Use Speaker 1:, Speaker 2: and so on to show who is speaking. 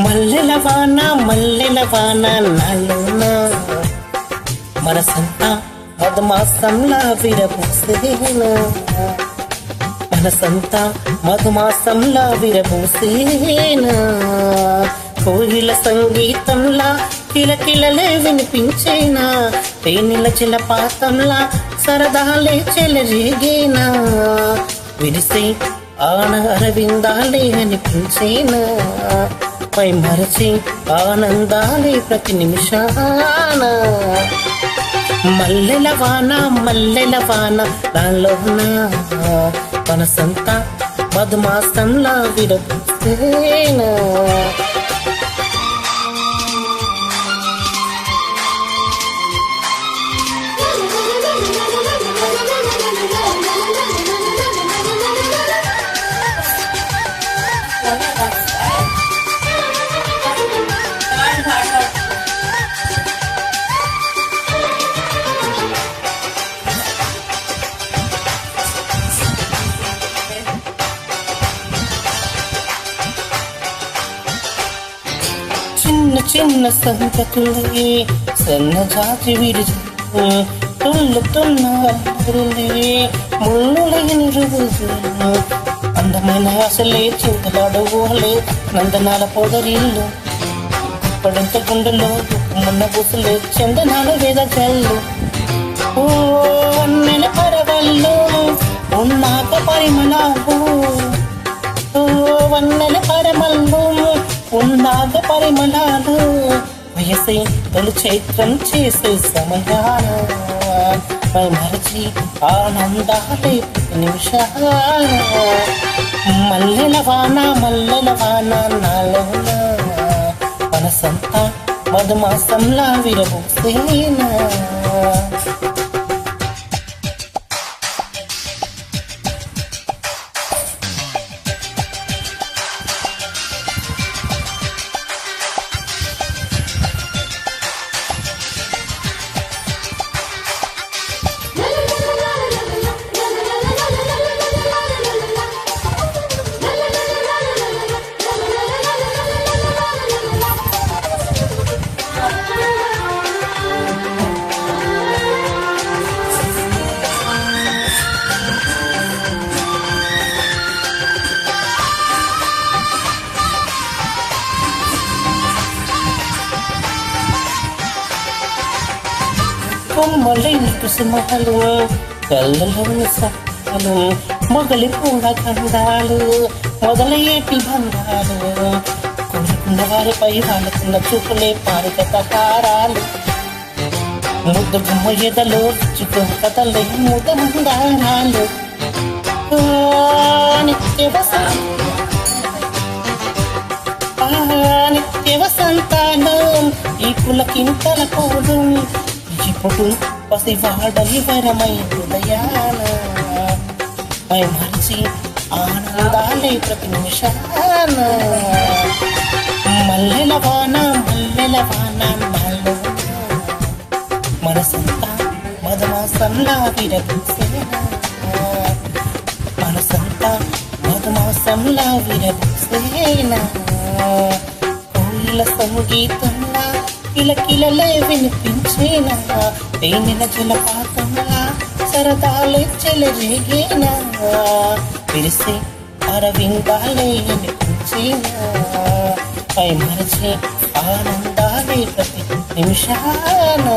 Speaker 1: మల్లెల వాన నాలోన మనసంతా మధుమాసంలా విరబూసేనా, మనసంతా మధుమాసంలా విరబూసేనా. కోయిల సంగీతంలా కిలకిలలే వినిపించేనా, తేనెల జలపాతంలా సరదాలే చెలరేగేనా. విరిసే ఆన అరవిందాలే అనిపించేనా, పై మరచి ఆనందాలే ప్రతి నిమిషాన. మల్లెల వాన నాలోన మనసంతా మధుమాసంలా విరబూసేనా. చిన్న చిన్న సంగతులే సన్నజాతి విరుజు తుల్లుతున్న అల్లరులే ముళ్ళులైన రోజులు. అందమైన అసలే చింతలాడు ఊహలే నందనాల పొదరిల్లు, పడంత గుండెలో మొన్న బుసులే చందనాల వేద జల్లు. ఓ అన్నెల పరవల్లో ఉన్నాక పరిమళాలు, ఓ వన్నెల పరమల్లు ఉన్నాక పరిమళాలు. వయసే తొలి చైత్రం చేసే సమయాన పై మరచి ఆనందాలే నిమిషాన. మల్లెల వాన నాలోన మనసంతా మధుమాసంలా విరబూసేనా. కొమ్మలైన కుసుమాలు కళ్ళలోని సత్తాలు మొగలి పూల ఖండాలు మొదలయ్యేటి బంధాలు. కోరుకున్న వారిపై వాళ్ళకున్న చూపులే పారికతారాలు. ముద్దు గుమ్మ ఎదలో చుట్టూ కథలే ముదమందారాలు. నిత్య వసంతాలు ఈ పులకింతల కోడు ఇప్పుడు పసివాడలి వరమై హృదయాన పై మరిచి ఆనందాలే ప్రతి నిమిషాన. మల్లెల వాన నాలో మనసంతా మధుమాసంలా విరబూసేనా, మనసంతా మధుమాసంలా విరబూసేనా. కోయిల సంగీతంలా కిలకిలలే వినిపించేనా, తేనెల జలపాతంలా సరదాలే చెలరేగేనా. విరిసే అరవిందాలే అనిపించేనా, పై మరచి ఆనందాలే ప్రతి నిమిషాన.